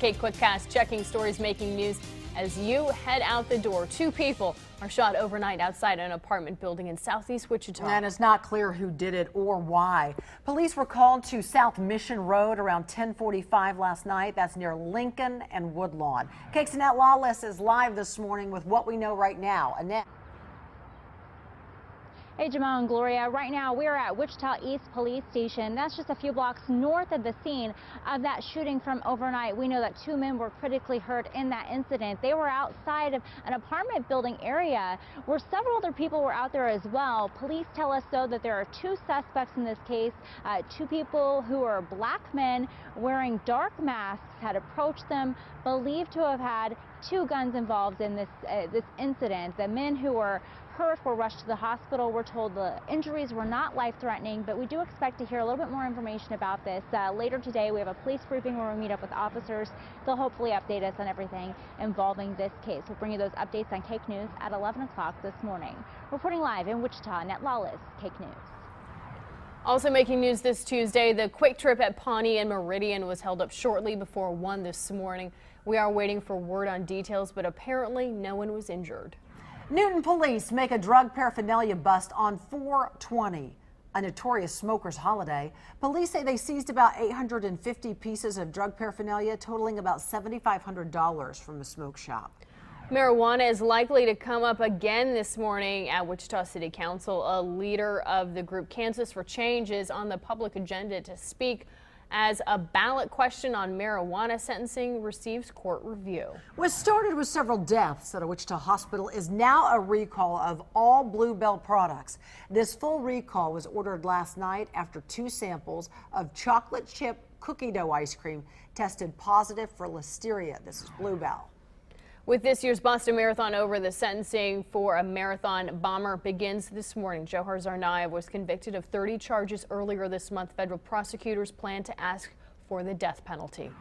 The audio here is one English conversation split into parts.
Kate Quickcast checking stories making news as you head out the door. 2 people are shot overnight outside an apartment building in southeast Wichita. And it's not clear who did it or why. Police were called to South Mission Road around 10:45 last night. That's near Lincoln and Woodlawn. Kate's Annette Lawless is live this morning with what we know right now. Annette. Hey, Jamal and Gloria. Right now, we're at Wichita East Police Station. That's just a few blocks north of the scene of that shooting from overnight. We know that 2 men were critically hurt in that incident. They were outside of an apartment building area where several other people were out there as well. Police tell us, though, that there are 2 suspects in this case. 2 people who are black men wearing dark masks had approached them, believed to have had 2 guns involved in this incident. The men who were hurt were rushed to the hospital. We're told the injuries were not life-threatening, but we do expect to hear a little bit more information about this later today. We have a police briefing where we meet up with officers. They'll hopefully update us on everything involving this case. We'll bring you those updates on Cake News at 11 o'clock this morning. Reporting live in Wichita, Annette Lawless, Cake News. Also making news this Tuesday, the Quick Trip at Pawnee and Meridian was held up shortly before 1 this morning. We are waiting for word on details, but apparently no one was injured. Newton police make a drug paraphernalia bust on 4/20, a notorious smokers' holiday. Police say they seized about 850 pieces of drug paraphernalia, totaling about $7,500 from a smoke shop. Marijuana is likely to come up again this morning at Wichita City Council. A leader of the group Kansas for Change is on the public agenda to speak as a ballot question on marijuana sentencing receives court review. What started with several deaths at a Wichita hospital is now a recall of all Bluebell products. This full recall was ordered last night after 2 samples of chocolate chip cookie dough ice cream tested positive for listeria. This is Bluebell. With this year's Boston Marathon over, the sentencing for a marathon bomber begins this morning. Johar Tsarnaev was convicted of 30 charges earlier this month. Federal prosecutors plan to ask for the death penalty.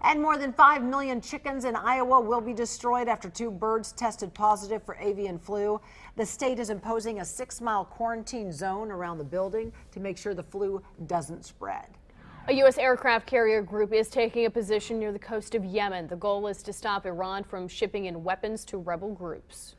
And more than 5 million chickens in Iowa will be destroyed after 2 birds tested positive for avian flu. The state is imposing a 6-mile quarantine zone around the building to make sure the flu doesn't spread. A U.S. aircraft carrier group is taking a position near the coast of Yemen. The goal is to stop Iran from shipping in weapons to rebel groups.